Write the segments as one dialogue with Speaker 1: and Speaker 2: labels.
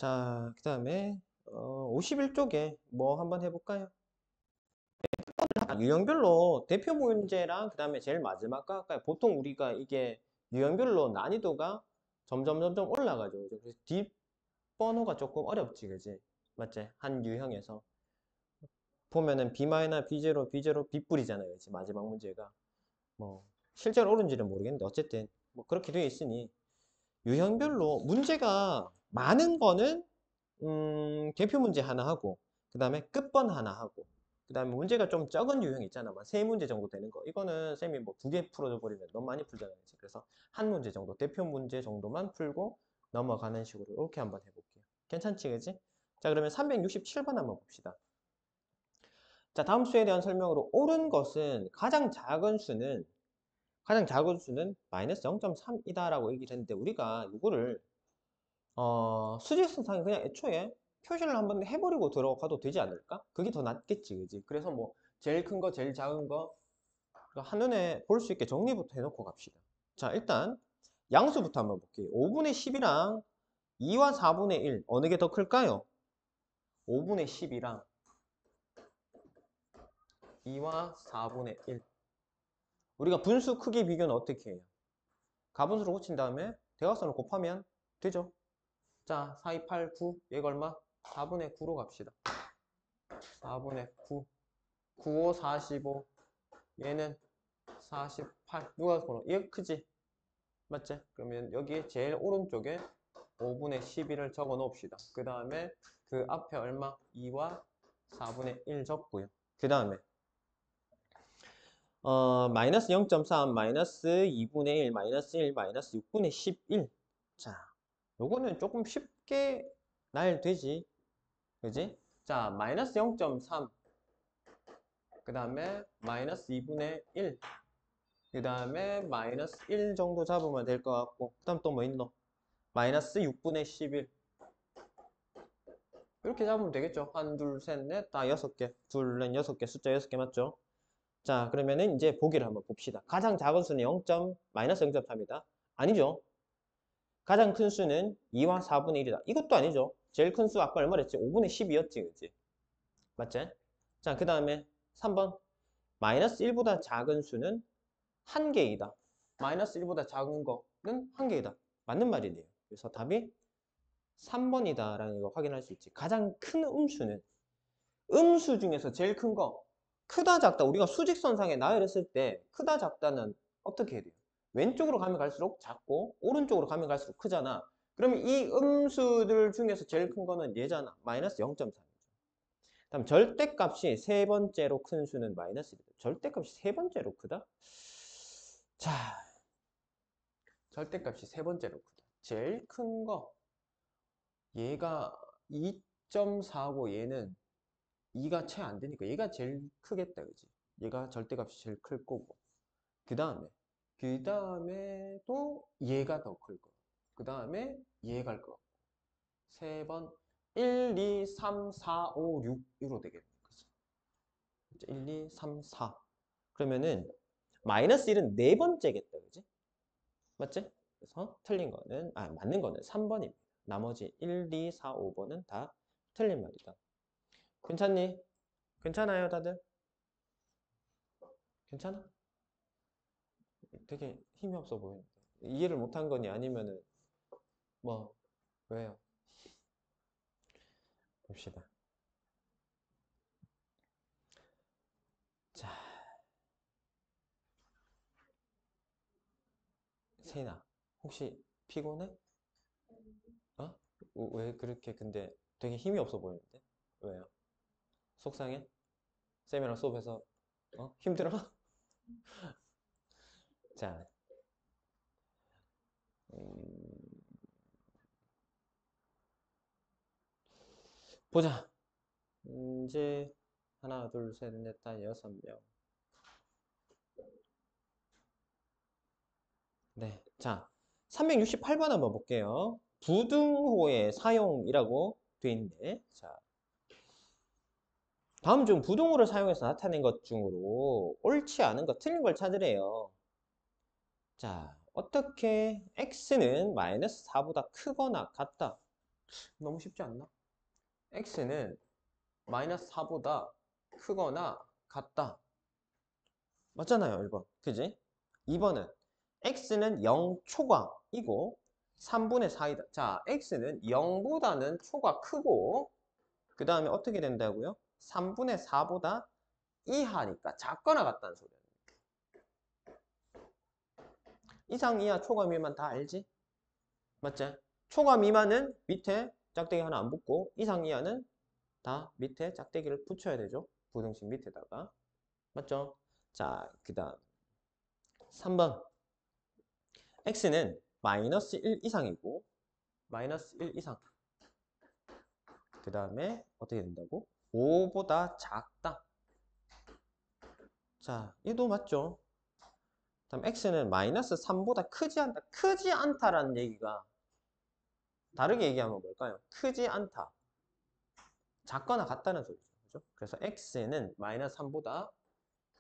Speaker 1: 자, 그 다음에 51쪽에 뭐 한번 해볼까요? 유형별로 대표 문제랑 그 다음에 제일 마지막 거 할까요? 보통 우리가 이게 유형별로 난이도가 점점 올라가죠. 그래서 뒷번호가 조금 어렵지, 그지? 맞지? 한 유형에서 보면은 B-, B0, B0, B뿔이잖아요, 그지? 마지막 문제가 뭐 실제로 옳은지는 모르겠는데 어쨌든 뭐 그렇게 되어 있으니 유형별로 문제가 많은 거는 대표 문제 하나 하고 그 다음에 끝번 하나 하고 그 다음에 문제가 좀 적은 유형 있잖아. 막 3문제 정도 되는 거. 이거는 쌤이 뭐 2개 풀어줘 버리면 너무 많이 풀잖아요. 그래서 한 문제 정도, 대표 문제 정도만 풀고 넘어가는 식으로 이렇게 한번 해볼게요. 괜찮지, 그지? 자, 그러면 367번 한번 봅시다. 자, 다음 수에 대한 설명으로 옳은 것은 가장 작은 수는 마이너스 0.3이다라고 얘기를 했는데 우리가 이거를 수직선상에 그냥 애초에 표시를 한번 해버리고 들어가도 되지 않을까? 그게 더 낫겠지, 그지? 그래서 뭐 제일 큰 거, 제일 작은 거 한눈에 볼 수 있게 정리부터 해놓고 갑시다. 자, 일단 양수부터 한번 볼게요. 5분의 10이랑 2와 4분의 1 어느 게 더 클까요? 5분의 10이랑 2와 4분의 1 우리가 분수 크기 비교는 어떻게 해요? 가분수로 고친 다음에 대각선을 곱하면 되죠? 자, 4, 2, 8, 9 얘가 얼마? 4분의 9로 갑시다. 4분의 9 9, 5, 45 얘는 48 누가 번호? 얘 크지? 맞지? 그러면 여기 제일 오른쪽에 5분의 12를 적어 놓읍시다. 그 다음에 그 앞에 얼마? 2와 4분의 1 적고요. 그 다음에 마이너스 0.3, 마이너스 2분의 1, 마이너스 1, 마이너스 6분의 11. 자, 요거는 조금 쉽게 날 되지. 그지? 자, 마이너스 0.3. 그 다음에 마이너스 2분의 1. 그 다음에 마이너스 1 정도 잡으면 될 것 같고 그 다음 또 뭐 있노? 마이너스 6분의 11 이렇게 잡으면 되겠죠. 한, 둘, 셋, 넷, 다 6개 둘, 넷, 6개 숫자 6개 맞죠? 자, 그러면은 이제 보기를 한번 봅시다. 가장 작은 수는 0. 마이너스 0.3이다. 아니죠. 가장 큰 수는 2와 4분의 1이다. 이것도 아니죠. 제일 큰 수 아까 얼마 랬지? 5분의 10이었지, 그치? 맞지? 자, 그 다음에 3번 마이너스 1보다 작은 수는 1개이다. 마이너스 1보다 작은 거는 1개이다. 맞는 말이네요. 그래서 답이 3번이다 라는 거 확인할 수 있지. 가장 큰 음수는 음수 중에서 제일 큰 거 크다 작다 우리가 수직선상에 나열했을 때 크다 작다는 어떻게 해야 돼요? 왼쪽으로 가면 갈수록 작고 오른쪽으로 가면 갈수록 크잖아. 그러면 이 음수들 중에서 제일 큰 거는 얘잖아. 마이너스 0.3이죠. 다음 절대값이 세 번째로 큰 수는 마이너스 1이다. 절대값이 세 번째로 크다? 자, 절대값이 세 번째로 크다. 제일 큰 거. 얘가 2.4고 얘는 2가 채 안 되니까 얘가 제일 크겠다, 그지? 얘가 절대값이 제일 클 거고. 그 다음에 또 얘가 더 클 거. 그 다음에 얘가 할 거. 세 번, 1, 2, 3, 4, 5, 6으로 되겠네. 그치? 1, 2, 3, 4. 그러면은 마이너스 1은 네 번째겠다, 그지? 맞지? 그래서 틀린 거는, 맞는 거는 3번입니다. 나머지 1, 2, 4, 5번은 다 틀린 말이다. 괜찮니? 괜찮아요, 다들? 괜찮아? 되게 힘이 없어 보이는데. 이해를 못한 거니? 아니면은, 뭐, 왜요? 봅시다. 자, 세인아, 혹시 피곤해? 어? 왜 그렇게 근데 되게 힘이 없어 보이는데? 왜요? 속상해? 쌤이랑 수업해서 힘들어? 자, 음, 보자. 이제 하나, 둘, 셋, 넷, 다 6명. 네, 자, 368번 한번 볼게요. 부등호의 사용이라고 돼 있네. 자, 다음 중 부등호를 사용해서 나타낸 것 중으로 옳지 않은 거, 틀린 걸 찾으래요. 자, 어떻게 x는 마이너스 4보다 크거나 같다. 너무 쉽지 않나? x는 마이너스 4보다 크거나 같다. 맞잖아요, 1번. 그지? 2번은 x는 0 초과이고 3분의 4이다. 자, x는 0보다는 초가 크고 그 다음에 어떻게 된다고요? 3분의 4보다 이하니까 작거나 같다는 소리예요. 이상, 이하, 초과, 미만 다 알지? 맞지? 초과, 미만은 밑에 짝대기 하나 안 붙고 이상, 이하는 다 밑에 짝대기를 붙여야 되죠. 부등식 밑에다가. 맞죠? 자, 그 다음 3번 x는 마이너스 1 이상이고 마이너스 1 이상 그 다음에 어떻게 된다고? 5보다 작다. 자, 이도 맞죠? 다음 x는 마이너스 3보다 크지 않다. 크지 않다라는 얘기가 다르게 얘기하면 뭘까요? 크지 않다. 작거나 같다는 소리죠. 그죠? 그래서 x는 마이너스 3보다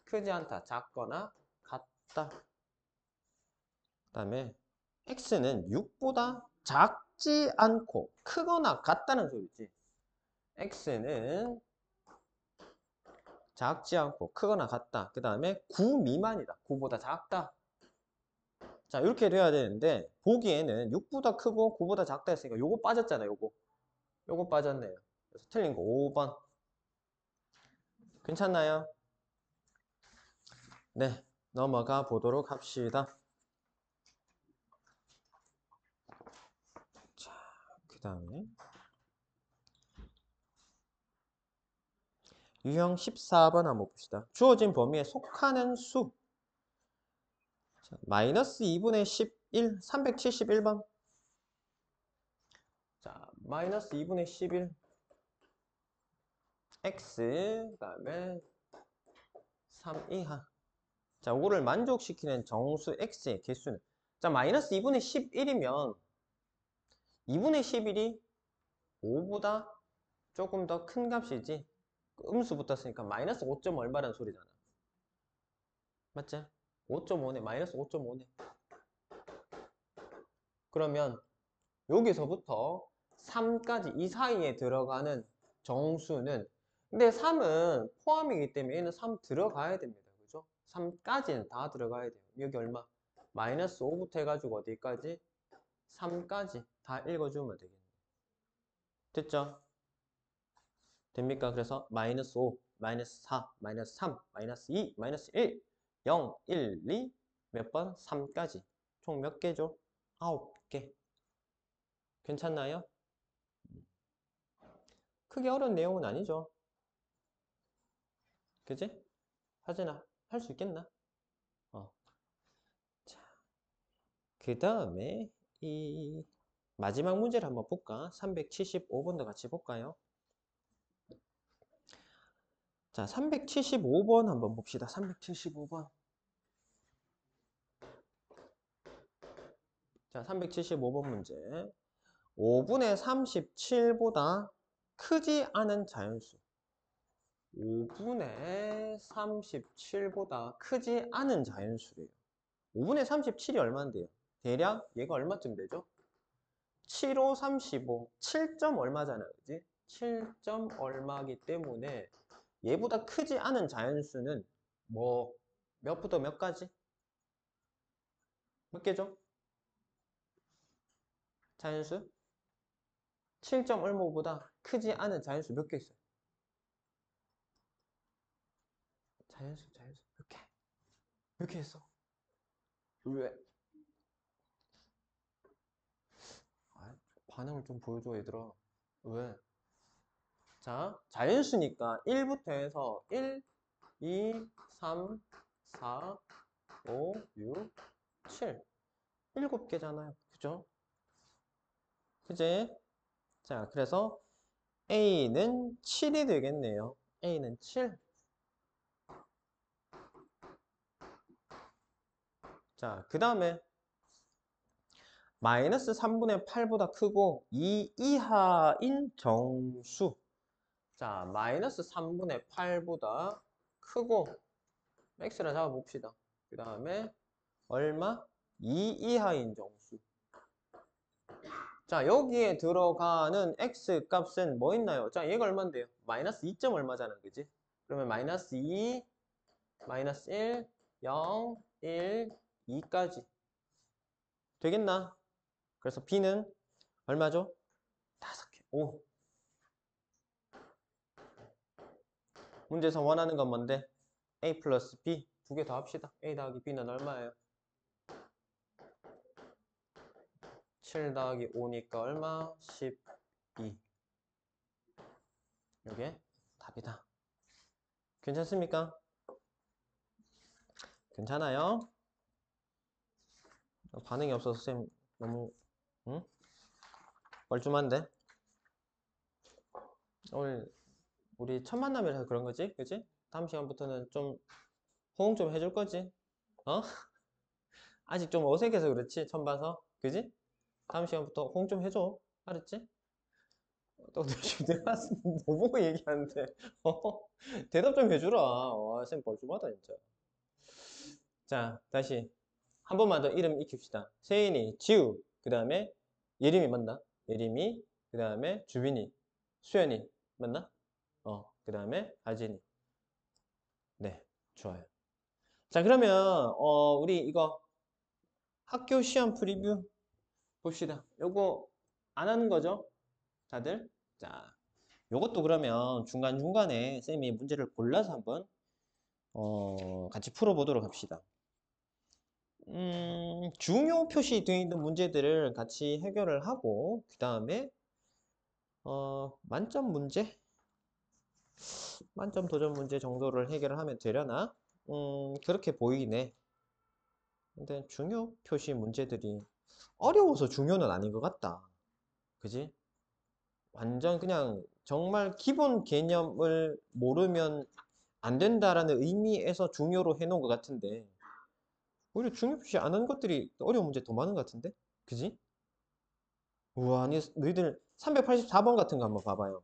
Speaker 1: 크지 않다. 작거나 같다. 그 다음에 x는 6보다 작지 않고 크거나 같다는 소리지. x는 작지 않고 크거나 같다. 그 다음에 9 미만이다. 9보다 작다. 자, 이렇게 돼야 되는데 보기에는 6보다 크고 9보다 작다 했으니까 요거 빠졌잖아요. 요거 빠졌네요. 그래서 틀린 거 5번. 괜찮나요? 네, 넘어가 보도록 합시다. 자, 그 다음에 유형 14번 한번 봅시다. 주어진 범위에 속하는 수. 자, 마이너스 2분의 11, 371번. 자, 마이너스 2분의 11. x, 그 다음에 3 이하. 자, 이거를 만족시키는 정수 x의 개수는. 자, 마이너스 2분의 11이면 2분의 11이 5보다 조금 더 큰 값이지. 음수 붙었으니까 마이너스 5점 얼마라는 소리잖아. 맞지? 5.5네. 마이너스 5.5네. 그러면 여기서부터 3까지 이 사이에 들어가는 정수는 근데 3은 포함이기 때문에 얘는 3 들어가야 됩니다. 그죠? 3까지는 다 들어가야 돼요. 여기 얼마? 마이너스 5부터 해가지고 어디까지? 3까지 다 읽어주면 되겠네요. 됐죠? 됩니까? 그래서 마이너스 5, 마이너스 4, 마이너스 3, 마이너스 2, 마이너스 1, 0, 1, 2, 몇 번? 3까지. 총 몇 개죠? 9개. 괜찮나요? 크게 어려운 내용은 아니죠. 그지? 하진아, 할 수 있겠나? 어. 자, 그 다음에 이 마지막 문제를 한번 볼까? 375번도 같이 볼까요? 자, 375번 한번 봅시다. 375번. 자, 375번 문제. 5분의 37보다 크지 않은 자연수. 5분의 37보다 크지 않은 자연수래요. 5분의 37이 얼마인데요? 대략 얘가 얼마쯤 되죠? 7, 5, 35, 7점 얼마잖아요. 그지? 7점 얼마기 때문에 얘보다 크지 않은 자연수는 뭐 몇부터 몇 가지? 몇 개죠? 자연수? 7점 얼마보다 크지 않은 자연수 몇 개 있어요? 자연수 몇 개? 몇 개 했어? 왜? 아, 반응을 좀 보여줘 얘들아. 왜? 자, 자연수니까 1부터 해서 1, 2, 3, 4, 5, 6, 7 7개잖아요. 그죠? 그지? 자, 그래서 A는 7이 되겠네요. A는 7. 자, 그 다음에 마이너스 3분의 8보다 크고 2 이하인 정수. 자, 마이너스 3분의 8보다 크고 x를 잡아봅시다. 그 다음에 얼마? 2 이하인 정수. 자, 여기에 들어가는 x 값은 뭐 있나요? 자, 얘가 얼마인데요? 마이너스 2점 얼마잖아, 그지? 그러면 마이너스 2, 마이너스 1, 0, 1, 2까지 되겠나? 그래서 b는 얼마죠? 5개. 오. 문제에서 원하는 건 뭔데? a 플러스 b 두 개 더 합시다. a 더하기 b는 얼마예요? 7 더하기 5니까 얼마? 12. 이게 답이다. 괜찮습니까? 괜찮아요? 반응이 없어서 쌤 너무 응? 뻘쭘한데? 오늘 우리 첫 만남이라서 그런 거지? 그지? 다음 시간부터는 좀 호응 좀 해줄 거지? 어? 아직 좀 어색해서 그렇지? 처음 봐서 그지? 다음 시간부터 호응 좀 해줘. 알았지? 또 내가 뭐 보고 얘기하는데 어? 대답 좀 해주라. 와, 쌤 뻘쭘하다 진짜. 자, 다시 한 번만 더 이름 익힙시다. 세인이, 지우, 그 다음에 예림이 맞나? 예림이, 그 다음에 주빈이, 수연이 맞나? 그 다음에 하진이. 네, 좋아요. 자, 그러면 우리 이거 학교 시험 프리뷰 봅시다. 요거 안 하는 거죠? 다들? 자, 요것도 그러면 중간중간에 쌤이 문제를 골라서 한번 같이 풀어보도록 합시다. 중요 표시되어 있는 문제들을 같이 해결을 하고 그 다음에 만점 문제? 만점 도전 문제 정도를 해결을 하면 되려나? 그렇게 보이네. 근데 중요 표시 문제들이 어려워서 중요는 아닌 것 같다. 그지? 완전 그냥 정말 기본 개념을 모르면 안 된다라는 의미에서 중요로 해놓은 것 같은데 오히려 중요 표시 안 하는 것들이 어려운 문제 더 많은 것 같은데? 그지? 우와, 아니, 너희들 384번 같은 거 한번 봐봐요.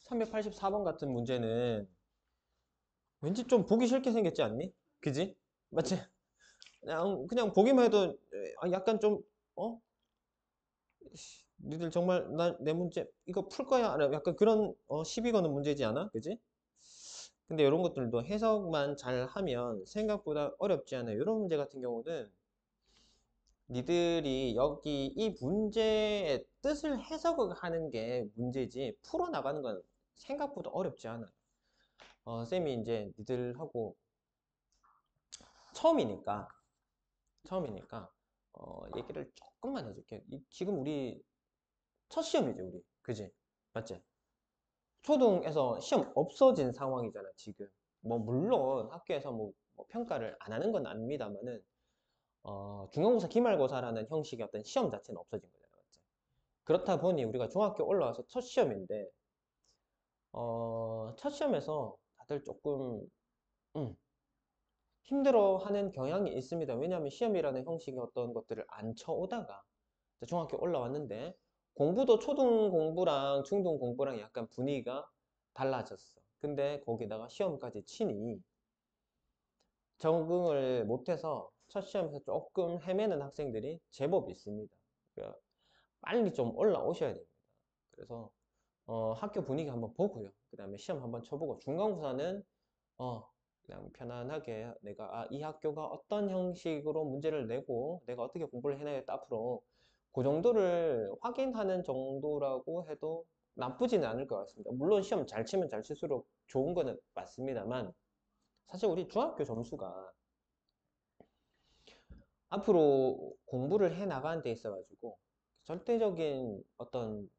Speaker 1: 384번 같은 문제는 왠지 좀 보기 싫게 생겼지 않니? 그지? 맞지? 그냥 보기만 해도 약간 좀, 어? 니들 정말 내 문제 이거 풀 거야? 약간 그런 시비 거는 문제지 않아? 그지? 근데 이런 것들도 해석만 잘 하면 생각보다 어렵지 않아요. 이런 문제 같은 경우는 니들이 여기 이 문제의 뜻을 해석을 하는 게 문제지 풀어나가는 건 생각보다 어렵지 않아요. 쌤이 이제 니들하고 처음이니까 얘기를 조금만 해줄게. 지금 우리 첫 시험이지 우리. 그지? 맞지? 초등에서 시험 없어진 상황이잖아 지금. 뭐 물론 학교에서 뭐 평가를 안 하는 건 아닙니다만은 중간고사 기말고사라는 형식의 어떤 시험 자체는 없어진 거잖아. 맞지? 그렇다 보니 우리가 중학교 올라와서 첫 시험인데 첫 시험에서 다들 조금 음, 힘들어하는 경향이 있습니다. 왜냐하면 시험이라는 형식의 어떤 것들을 안 쳐오다가 이제 중학교 올라왔는데 공부도 초등 공부랑 중등 공부랑 약간 분위기가 달라졌어. 근데 거기다가 시험까지 치니 적응을 못해서 첫 시험에서 조금 헤매는 학생들이 제법 있습니다. 그러니까 빨리 좀 올라오셔야 됩니다. 그래서 학교 분위기 한번 보고요. 그 다음에 시험 한번 쳐보고 중간고사는 그냥 편안하게 내가 이 학교가 어떤 형식으로 문제를 내고 내가 어떻게 공부를 해나겠다 앞으로 그 정도를 확인하는 정도라고 해도 나쁘지는 않을 것 같습니다. 물론 시험 잘 치면 잘 칠수록 좋은 거는 맞습니다만 사실 우리 중학교 점수가 앞으로 공부를 해 나가는 데 있어 가지고 절대적인 어떤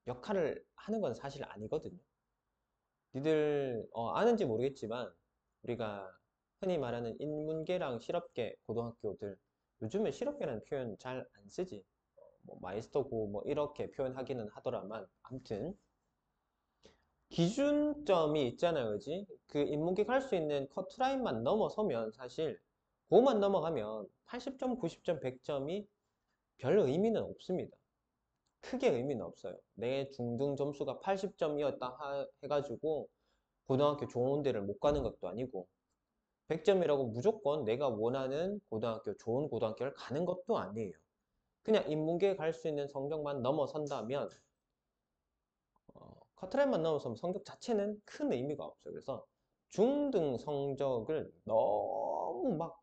Speaker 1: 역할을 하는 건 사실 아니거든요. 니들 아는지 모르겠지만 우리가 흔히 말하는 인문계랑 실업계 고등학교들 요즘에 실업계라는 표현 잘 안 쓰지. 뭐 마이스터고 뭐 이렇게 표현하기는 하더라만 아무튼 기준점이 있잖아요, 그지? 그 인문계 갈 수 있는 커트라인만 넘어서면 사실 그것만 넘어가면 80점, 90점, 100점이 별 의미는 없습니다. 크게 의미는 없어요. 내 중등 점수가 80점이었다 해가지고 고등학교 좋은 데를 못 가는 것도 아니고 100점이라고 무조건 내가 원하는 고등학교, 좋은 고등학교를 가는 것도 아니에요. 그냥 인문계에 갈 수 있는 성적만 넘어선다면 커트라인만 넘어서면 성적 자체는 큰 의미가 없어요. 그래서 중등 성적을 너무 막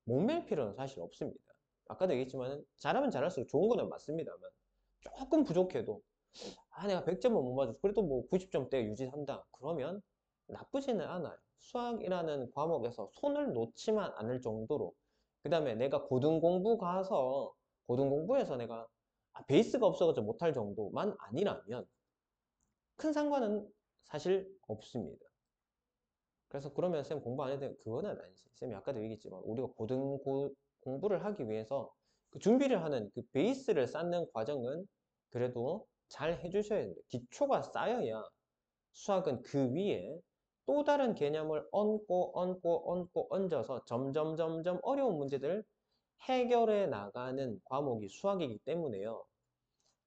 Speaker 1: 못 맬 필요는 사실 없습니다. 아까도 얘기했지만 잘하면 잘할수록 좋은 거는 맞습니다만 조금 부족해도 내가 100점은 못 맞았어. 그래도 뭐 90점대 유지한다. 그러면 나쁘지는 않아요. 수학이라는 과목에서 손을 놓지만 않을 정도로 그 다음에 내가 고등공부 가서 고등공부에서 내가 베이스가 없어서 못할 정도만 아니라면 큰 상관은 사실 없습니다. 그래서 그러면 쌤 공부 안 해도 돼? 그거는 아니지. 쌤이 아까도 얘기했지만 우리가 공부를 하기 위해서 그 준비를 하는 그 베이스를 쌓는 과정은 그래도 잘 해주셔야 됩니다. 기초가 쌓여야 수학은 그 위에 또 다른 개념을 얹고 얹어서 점점 어려운 문제들을 해결해 나가는 과목이 수학이기 때문에요.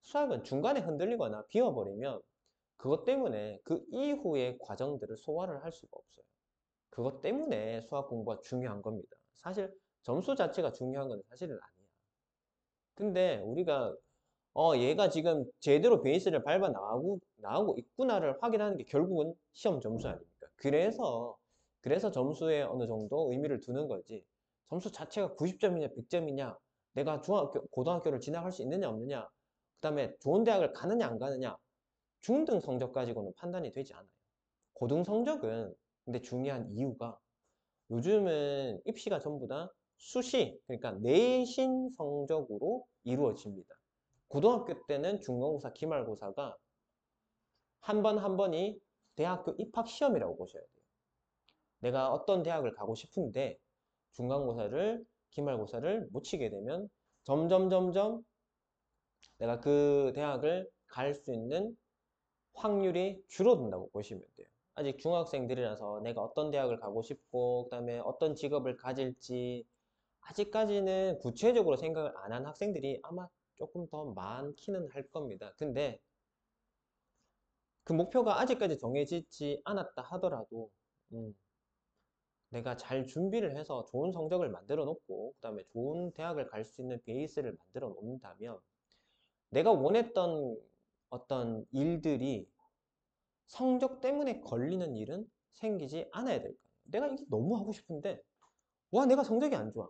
Speaker 1: 수학은 중간에 흔들리거나 비워버리면 그것 때문에 그 이후의 과정들을 소화를 할 수가 없어요. 그것 때문에 수학 공부가 중요한 겁니다. 사실 점수 자체가 중요한 건 사실은 아니야. 근데 우리가 얘가 지금 제대로 베이스를 밟아 나가고 있구나를 확인하는 게 결국은 시험 점수 아닙니까? 그래서 점수에 어느 정도 의미를 두는 거지. 점수 자체가 90점이냐, 100점이냐, 내가 고등학교를 진학할 수 있느냐, 없느냐, 그 다음에 좋은 대학을 가느냐, 안 가느냐, 중등 성적 가지고는 판단이 되지 않아요. 고등 성적은 근데 중요한 이유가 요즘은 입시가 전부 다 수시, 그러니까 내신 성적으로 이루어집니다. 고등학교 때는 중간고사, 기말고사가 한 번 한 번이 대학교 입학 시험이라고 보셔야 돼요. 내가 어떤 대학을 가고 싶은데 중간고사를, 기말고사를 못 치게 되면 점점 내가 그 대학을 갈 수 있는 확률이 줄어든다고 보시면 돼요. 아직 중학생들이라서 내가 어떤 대학을 가고 싶고 그다음에 어떤 직업을 가질지 아직까지는 구체적으로 생각을 안 한 학생들이 아마 조금 더 많기는 할 겁니다. 근데 그 목표가 아직까지 정해지지 않았다 하더라도 내가 잘 준비를 해서 좋은 성적을 만들어 놓고 그 다음에 좋은 대학을 갈 수 있는 베이스를 만들어 놓는다면 내가 원했던 어떤 일들이 성적 때문에 걸리는 일은 생기지 않아야 될 거예요. 내가 이게 너무 하고 싶은데 내가 성적이 안 좋아.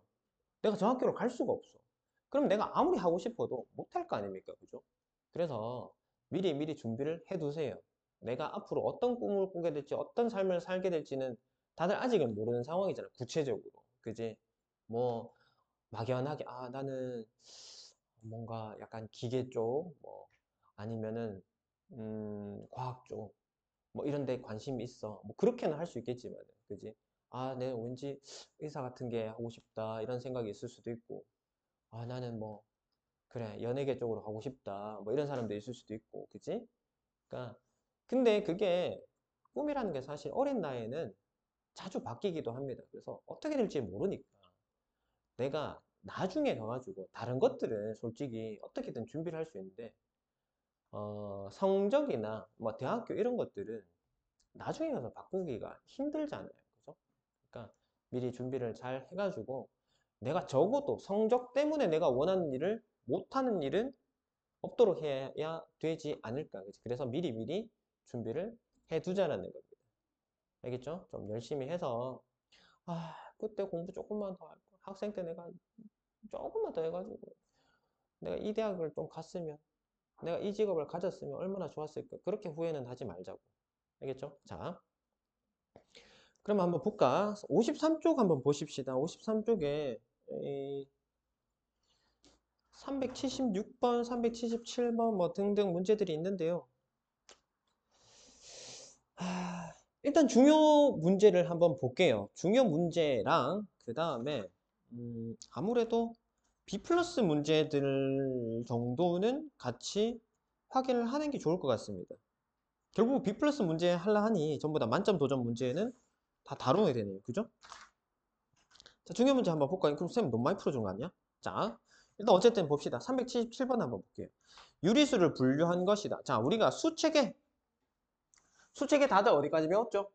Speaker 1: 내가 저 학교로 갈 수가 없어. 그럼 내가 아무리 하고 싶어도 못할 거 아닙니까? 그죠? 그래서 미리 준비를 해 두세요. 내가 앞으로 어떤 꿈을 꾸게 될지, 어떤 삶을 살게 될지는 다들 아직은 모르는 상황이잖아. 구체적으로. 그지? 뭐, 막연하게, 나는 뭔가 약간 기계 쪽, 뭐, 아니면은, 과학 쪽, 뭐 이런 데 관심이 있어. 뭐 그렇게는 할 수 있겠지만, 그지? 내가 왠지 의사 같은 게 하고 싶다. 이런 생각이 있을 수도 있고, 나는 뭐, 그래, 연예계 쪽으로 가고 싶다. 뭐 이런 사람도 있을 수도 있고, 그지? 그러니까, 근데 그게 꿈이라는 게 사실 어린 나이에는 자주 바뀌기도 합니다. 그래서 어떻게 될지 모르니까 내가 나중에 가가지고 다른 것들은 솔직히 어떻게든 준비를 할 수 있는데, 성적이나 뭐 대학교 이런 것들은 나중에 가서 바꾸기가 힘들잖아요. 그죠? 그러니까 미리 준비를 잘 해가지고 내가 적어도 성적 때문에 내가 원하는 일을 못하는 일은 없도록 해야 되지 않을까. 그치? 그래서 미리 준비를 해두자라는 겁니다. 알겠죠? 좀 열심히 해서 그때 공부 조금만 더 할 거. 학생 때 내가 조금만 더 해가지고 내가 이 대학을 좀 갔으면 내가 이 직업을 가졌으면 얼마나 좋았을까. 그렇게 후회는 하지 말자고. 알겠죠? 자, 그럼 한번 볼까? 53쪽 한번 보십시다. 53쪽에 376번, 377번 뭐 등등 문제들이 있는데요. 일단 중요 문제를 한번 볼게요. 중요 문제랑 그 다음에 아무래도 B 플러스 문제들 정도는 같이 확인을 하는 게 좋을 것 같습니다. 결국 B 플러스 문제 하려 하니 전부 다 만점 도전 문제는 다 다뤄야 되네요. 그죠? 자, 중요 문제 한번 볼까요? 그럼 쌤 너무 많이 풀어준 거 아니야? 자, 일단 어쨌든 봅시다. 377번 한번 볼게요. 유리수를 분류한 것이다. 자, 우리가 수체계 다들 어디까지 배웠죠?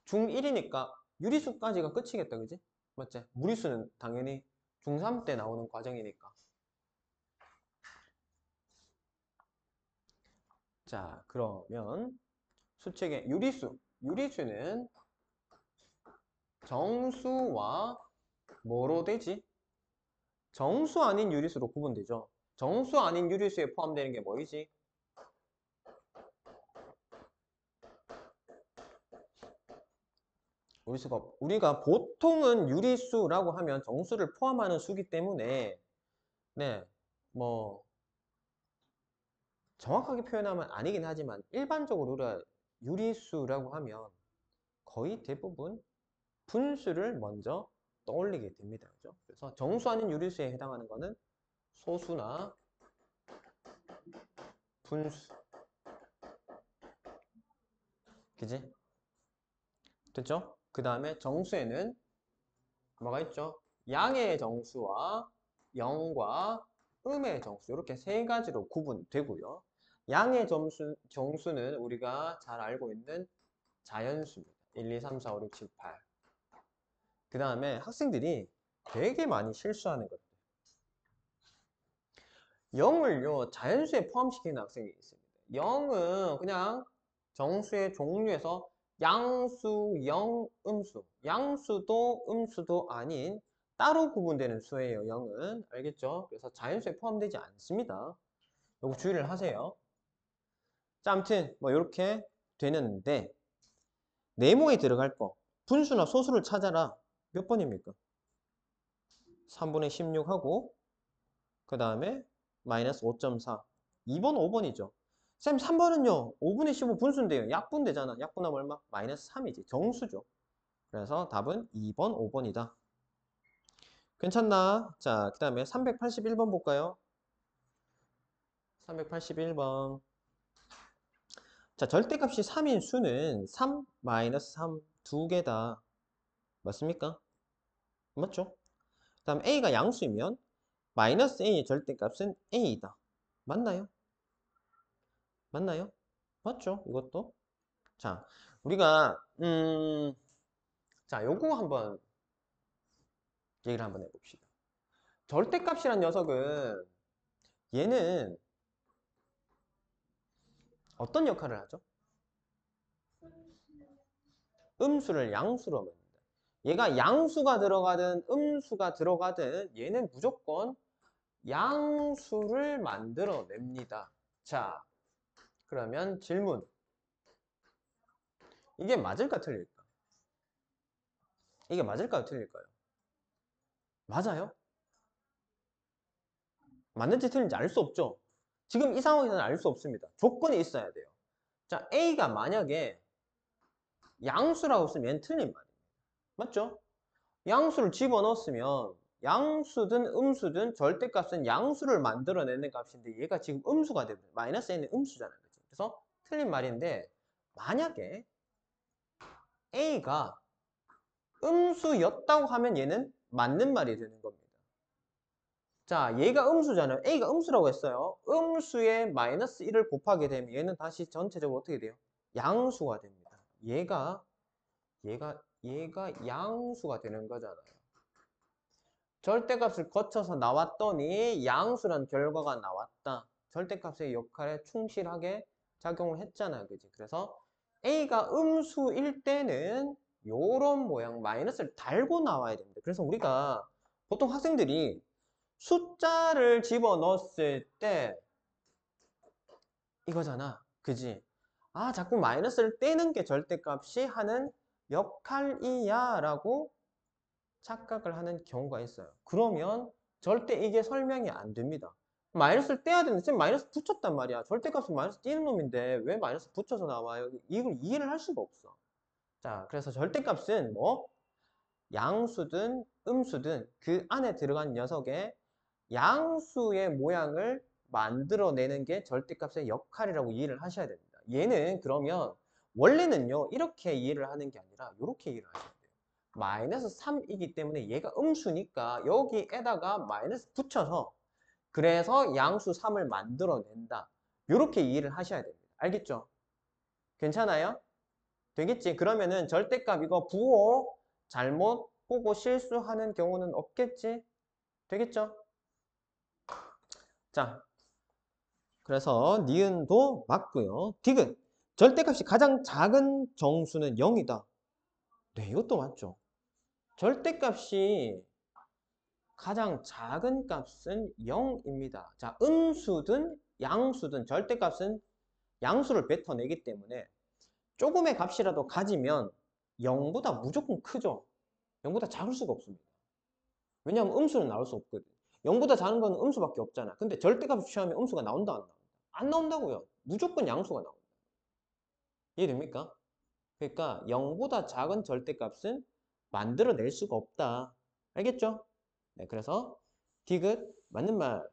Speaker 1: 중1이니까 유리수까지가 끝이겠다. 그지? 맞지? 무리수는 당연히 중3 때 나오는 과정이니까. 자, 그러면 수책의 유리수. 유리수는 정수와 뭐로 되지? 정수 아닌 유리수로 구분되죠. 정수 아닌 유리수에 포함되는 게 뭐이지? 우리가 보통은 유리수라고 하면 정수를 포함하는 수기 때문에 네, 뭐 정확하게 표현하면 아니긴 하지만 일반적으로 우리가 유리수라고 하면 거의 대부분 분수를 먼저 떠올리게 됩니다. 그죠? 그래서 정수 아닌 유리수에 해당하는 거는 소수나 분수. 그지? 됐죠? 그 다음에 정수에는 뭐가 있죠? 양의 정수와 영과 음의 정수 이렇게 세 가지로 구분되고요. 양의 정수는 우리가 잘 알고 있는 자연수입니다. 1, 2, 3, 4, 5, 6, 7, 8. 그 다음에 학생들이 되게 많이 실수하는 것들. 0을요, 자연수에 포함시키는 학생이 있습니다. 0은 그냥 정수의 종류에서 양수, 영, 음수. 양수도 음수도 아닌 따로 구분되는 수예요, 0은. 알겠죠? 그래서 자연수에 포함되지 않습니다. 요거 주의를 하세요. 자, 아무튼 뭐 이렇게 되는데 네모에 들어갈 거 분수나 소수를 찾아라. 몇 번입니까? 3분의 16하고 그 다음에 마이너스 5.4 2번 5번이죠. 쌤 3번은요 5분의 15 분수인데요. 약분되잖아. 약분하면 얼마? 마이너스 3이지. 정수죠. 그래서 답은 2번 5번이다. 괜찮나? 자, 그 다음에 381번 볼까요? 381번. 자, 절대값이 3인 수는 3, 마이너스 3 두 개다. 맞습니까? 맞죠? 그 다음 A가 양수이면 마이너스 A의 절대값은 A이다. 맞나요? 맞나요? 맞죠? 이것도. 자, 우리가 자, 요거 한번 얘기를 한번 해봅시다. 절대값이란 녀석은 얘는 어떤 역할을 하죠? 음수를 양수로 만든다. 얘가 양수가 들어가든 음수가 들어가든 얘는 무조건 양수를 만들어냅니다. 자, 그러면 질문. 이게 맞을까 틀릴까? 이게 맞을까요 틀릴까요? 맞아요? 맞는지 틀린지 알 수 없죠? 지금 이 상황에서는 알 수 없습니다. 조건이 있어야 돼요. 자, A가 만약에 양수라고 쓰면 얘는 틀린 말이에요. 맞죠? 양수를 집어넣었으면 양수든 음수든 절대값은 양수를 만들어내는 값인데 얘가 지금 음수가 되버려요. 마이너스 n은 음수잖아요. 그죠? 그래서 틀린 말인데 만약에 A가 음수였다고 하면 얘는 맞는 말이 되는 겁니다. 자, 얘가 음수잖아요. A가 음수라고 했어요. 음수에 마이너스 1을 곱하게 되면 얘는 다시 전체적으로 어떻게 돼요? 양수가 됩니다. 얘가 양수가 되는 거잖아요. 절대값을 거쳐서 나왔더니 양수란 결과가 나왔다. 절대값의 역할에 충실하게 작용을 했잖아요. 그지? 그래서 A가 음수일 때는 요런 모양 마이너스를 달고 나와야 됩니다. 그래서 우리가 보통 학생들이 숫자를 집어넣었을 때 이거잖아. 그지? 아, 자꾸 마이너스를 떼는 게 절대값이 하는 역할이야 라고 착각을 하는 경우가 있어요. 그러면 절대 이게 설명이 안 됩니다. 마이너스를 떼야 되는데 쌤 마이너스 붙였단 말이야. 절대값은 마이너스 띄는 놈인데 왜 마이너스 붙여서 나와요? 이걸 이해를 할 수가 없어. 자, 그래서 절대값은 뭐 양수든 음수든 그 안에 들어간 녀석의 양수의 모양을 만들어내는 게 절대값의 역할이라고 이해를 하셔야 됩니다. 얘는 그러면 원래는요 이렇게 이해를 하는 게 아니라 이렇게 이해를 하셔야 돼요. 마이너스 3이기 때문에 얘가 음수니까 여기에다가 마이너스 붙여서 그래서 양수 3을 만들어낸다. 이렇게 이해를 하셔야 됩니다. 알겠죠? 괜찮아요? 되겠지? 그러면은 절대값 이거 부호 잘못 보고 실수하는 경우는 없겠지? 되겠죠? 자, 그래서 니은도 맞고요. 디귿. 절대값이 가장 작은 정수는 0이다. 네, 이것도 맞죠. 절대값이 가장 작은 값은 0입니다. 자, 음수든 양수든 절대값은 양수를 뱉어내기 때문에 조금의 값이라도 가지면 0보다 무조건 크죠. 0보다 작을 수가 없습니다. 왜냐하면 음수는 나올 수 없거든. 0보다 작은 건 음수밖에 없잖아. 근데 절대값을 취하면 음수가 나온다, 안 나온다? 안 나온다고요. 무조건 양수가 나온다. 이해됩니까? 그러니까 0보다 작은 절대값은 만들어낼 수가 없다. 알겠죠? 네, 그래서 디귿 맞는 말.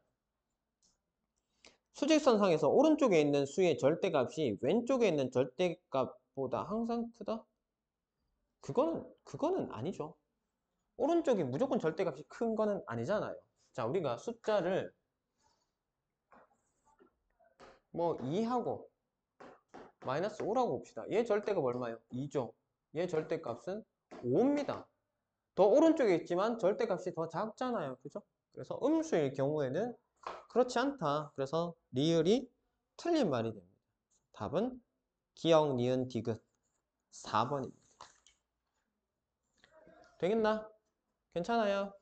Speaker 1: 수직선상에서 오른쪽에 있는 수의 절대값이 왼쪽에 있는 절대값보다 항상 크다? 그거는 아니죠. 오른쪽이 무조건 절대값이 큰 거는 아니잖아요. 자, 우리가 숫자를 뭐 2하고 마이너스 5라고 봅시다. 얘 절대값 얼마예요? 2죠. 얘 절대값은 5입니다. 더 오른쪽에 있지만 절대값이 더 작잖아요. 그죠? 그래서 음수일 경우에는 그렇지 않다. 그래서 리을이 틀린 말이 됩니다. 답은 기역, 니은, 디귿 4번입니다. 되겠나? 괜찮아요?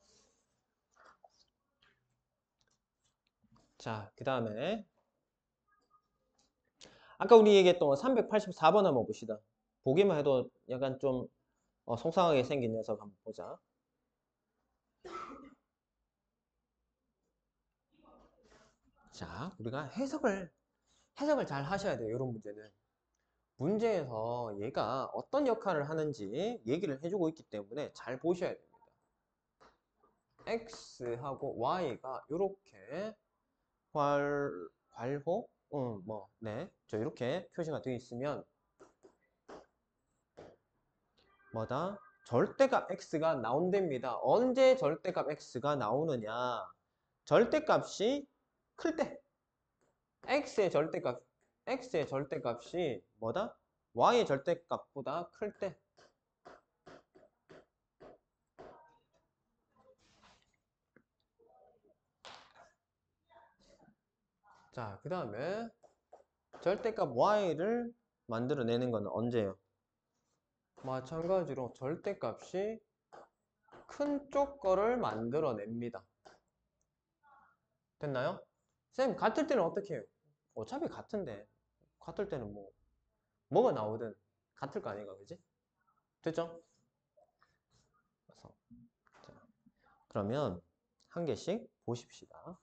Speaker 1: 자, 그 다음에 아까 우리 얘기했던 384번 한번 봅시다. 보기만 해도 약간 좀 속상하게 생긴 녀석 한번 보자. 자, 우리가 해석을 잘 하셔야 돼요. 이런 문제는. 문제에서 얘가 어떤 역할을 하는지 얘기를 해주고 있기 때문에 잘 보셔야 됩니다. X하고 Y가 이렇게 괄호? 저 이렇게 표시가 되어 있으면 뭐다? 절대값 X가 나온답니다. 언제 절대값 X가 나오느냐? 절대값이 클 때. X의 절대값이 뭐다? Y의 절대값보다 클 때. 자, 그 다음에 절대값 Y를 만들어내는 건 언제예요? 마찬가지로 절대값이 큰 쪽 거를 만들어냅니다. 됐나요? 쌤, 같을 때는 어떻게 해요? 어차피 같은데. 같을 때는 뭐가 나오든 같을 거 아닌가, 그지? 됐죠? 그래서, 자, 그러면 한 개씩 보십시다.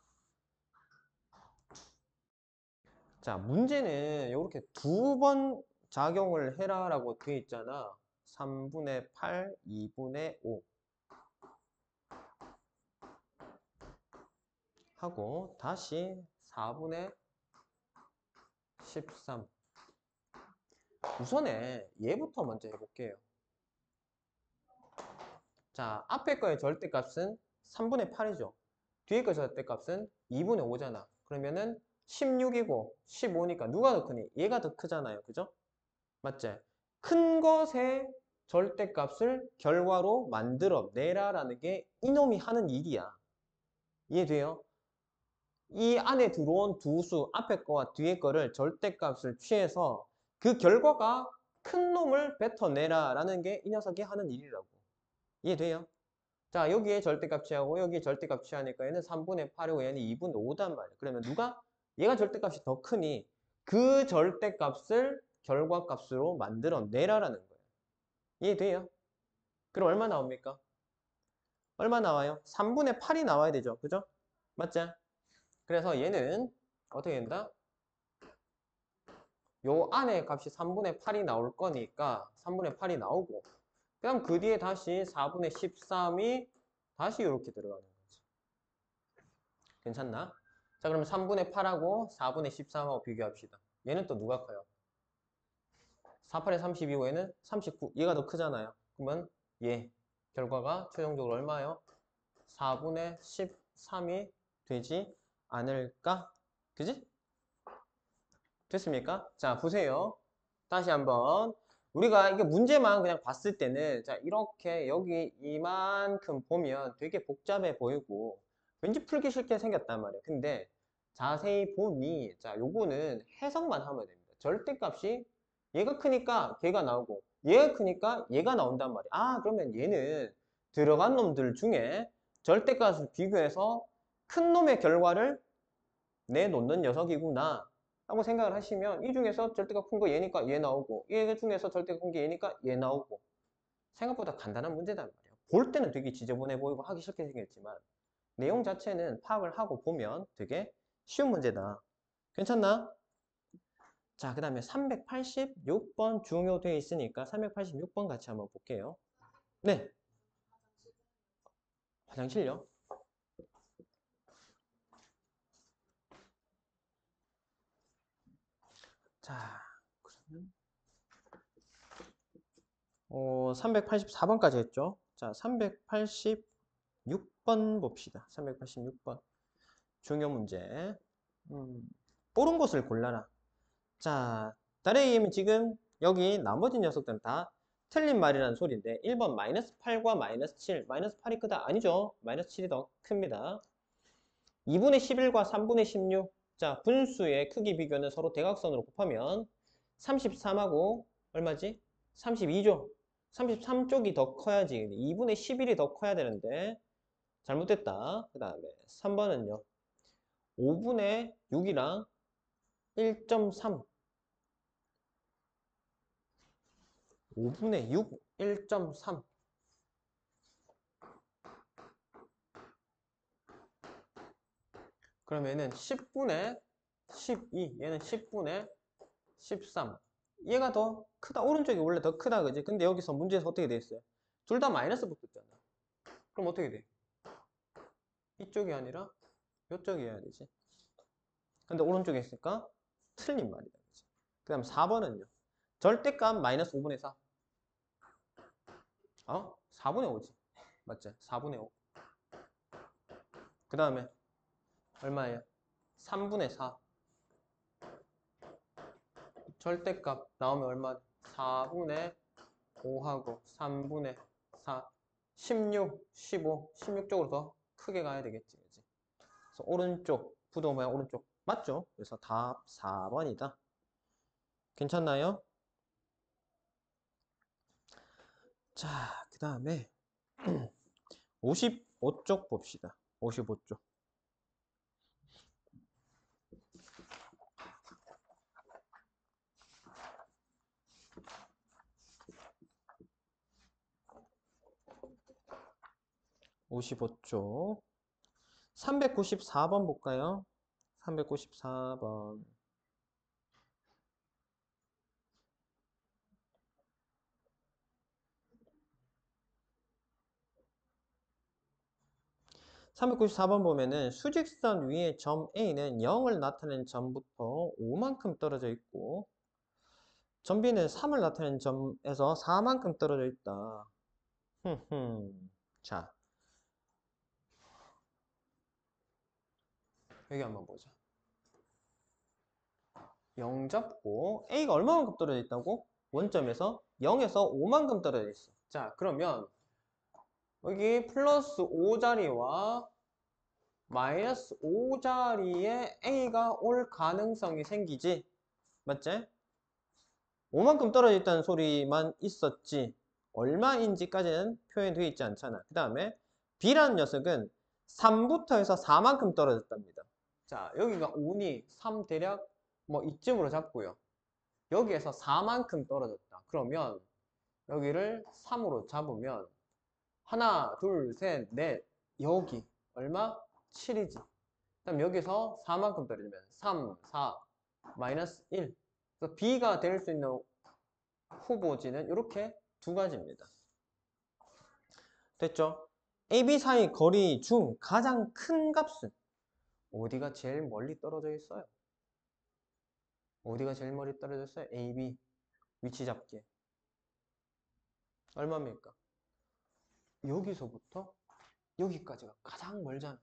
Speaker 1: 자, 문제는 이렇게 두 번 작용을 해라라고 되어 있잖아. 3분의 8, 2분의 5 하고 다시 4분의 13. 우선에 얘부터 먼저 해볼게요. 자, 앞에 거의 절대값은 3분의 8이죠. 뒤에 거 절대값은 2분의 5잖아. 그러면은 16이고 15니까 누가 더 크니? 얘가 더 크잖아요. 그죠? 맞지? 큰 것의 절대값을 결과로 만들어 내라라는 게 이놈이 하는 일이야. 이해돼요? 이 안에 들어온 두 수, 앞에 거와 뒤에 거를 절대값을 취해서 그 결과가 큰 놈을 뱉어내라라는 게 이 녀석이 하는 일이라고. 이해돼요? 자, 여기에 절대값 취하고 여기에 절대값 취하니까 얘는 3분의 8이고 얘는 2분의 5단 말이야. 그러면 얘가 절대값이 더 크니 그 절대값을 결과값으로 만들어내라라는 거예요. 이해돼요? 그럼 얼마 나옵니까? 얼마 나와요? 3분의 8이 나와야 되죠. 그죠? 맞죠? 그래서 얘는 어떻게 된다? 요 안에 값이 3분의 8이 나올 거니까 3분의 8이 나오고 그럼 그 뒤에 다시 4분의 13이 다시 이렇게 들어가는 거지. 괜찮나? 자, 그러면 3분의 8하고 4분의 13하고 비교합시다. 얘는 또 누가 커요? 48에 32고 얘는 39. 얘가 더 크잖아요. 그러면 얘 결과가 최종적으로 얼마예요? 4분의 13이 되지 않을까? 그지? 됐습니까? 자, 보세요. 다시 한번. 우리가 이게 문제만 그냥 봤을 때는 자, 이렇게 여기 이만큼 보면 되게 복잡해 보이고 왠지 풀기 쉽게 생겼단 말이야. 근데 자세히 보니, 자, 요거는 해석만 하면 됩니다. 절대값이 얘가 크니까 걔가 나오고, 얘가 크니까 얘가 나온단 말이야. 아, 그러면 얘는 들어간 놈들 중에 절대값을 비교해서 큰 놈의 결과를 내놓는 녀석이구나 라고 생각을 하시면 이 중에서 절대값 큰 거 얘니까 얘 나오고 얘 중에서 절대값 큰 게 얘니까 얘 나오고 생각보다 간단한 문제단 말이에요. 볼 때는 되게 지저분해 보이고 하기 쉽게 생겼지만 내용 자체는 파악을 하고 보면 되게 쉬운 문제다. 괜찮나? 자, 그 다음에 386번 중요되어 있으니까 386번 같이 한번 볼게요. 네, 화장실요? 자, 그러면 384번까지 했죠? 자, 386번 봅시다. 386번. 중요 문제. 옳은 것을 골라라. 자, 달의 EM은 지금 여기 나머지 녀석들은 다 틀린 말이라는 소리인데 1번 마이너스 8과 마이너스 7. 마이너스 8이 크다? 아니죠. 마이너스 7이 더 큽니다. 2분의 11과 3분의 16. 자, 분수의 크기 비교는 서로 대각선으로 곱하면 33하고 얼마지? 32죠. 33쪽이 더 커야지. 2분의 11이 더 커야 되는데 잘못됐다. 그 다음에 3번은요. 5분의 6이랑 1.3. 5분의 6, 1.3. 그러면은 10분의 12. 얘는 10분의 13. 얘가 더 크다. 오른쪽이 원래 더 크다. 그지? 근데 여기서 문제에서 어떻게 돼 있어요? 둘 다 마이너스 붙었잖아. 그럼 어떻게 돼? 이쪽이 아니라 이쪽이어야 되지. 근데 오른쪽에 있으니까 틀린 말이다. 그 다음 4번은요. 절대값 마이너스 5분의 4. 4분의 5지. 맞지? 4분의 5. 그 다음에 얼마예요? 3분의 4. 절대값 나오면 얼마? 4분의 5하고 3분의 4. 16, 15. 16쪽으로 더 크게 가야 되겠지. 그치? 그래서 오른쪽, 부도 모양 오른쪽. 맞죠? 그래서 답 4번이다. 괜찮나요? 자, 그 다음에 55쪽 봅시다. 55쪽. 55쪽. 394번 볼까요? 394번. 394번 보면은 수직선 위에 점 A는 0을 나타내는 점부터 5만큼 떨어져 있고 점 B는 3을 나타내는 점에서 4만큼 떨어져 있다. 자, 여기 한번 보자. 0 잡고 A가 얼마만큼 떨어져 있다고? 원점에서 0에서 5만큼 떨어져 있어. 자, 그러면 여기 플러스 5자리와 마이너스 5자리에 A가 올 가능성이 생기지. 맞지? 5만큼 떨어져 있다는 소리만 있었지 얼마인지까지는 표현되어 있지 않잖아. 그 다음에 B라는 녀석은 3부터 해서 4만큼 떨어졌답니다. 자, 여기가 5니 3 대략 뭐 이쯤으로 잡고요. 여기에서 4만큼 떨어졌다. 그러면 여기를 3으로 잡으면 하나, 둘, 셋, 넷. 여기 얼마? 7이지. 그럼 여기서 4만큼 떨어지면 3, 4, 마이너스 1. 그래서 B가 될 수 있는 후보지는 이렇게 두 가지입니다. 됐죠? AB 사이 거리 중 가장 큰 값은 어디가 제일 멀리 떨어져 있어요? 어디가 제일 멀리 떨어져 있어요? AB 위치 잡기. 얼마입니까? 여기서부터 여기까지가 가장 멀잖아.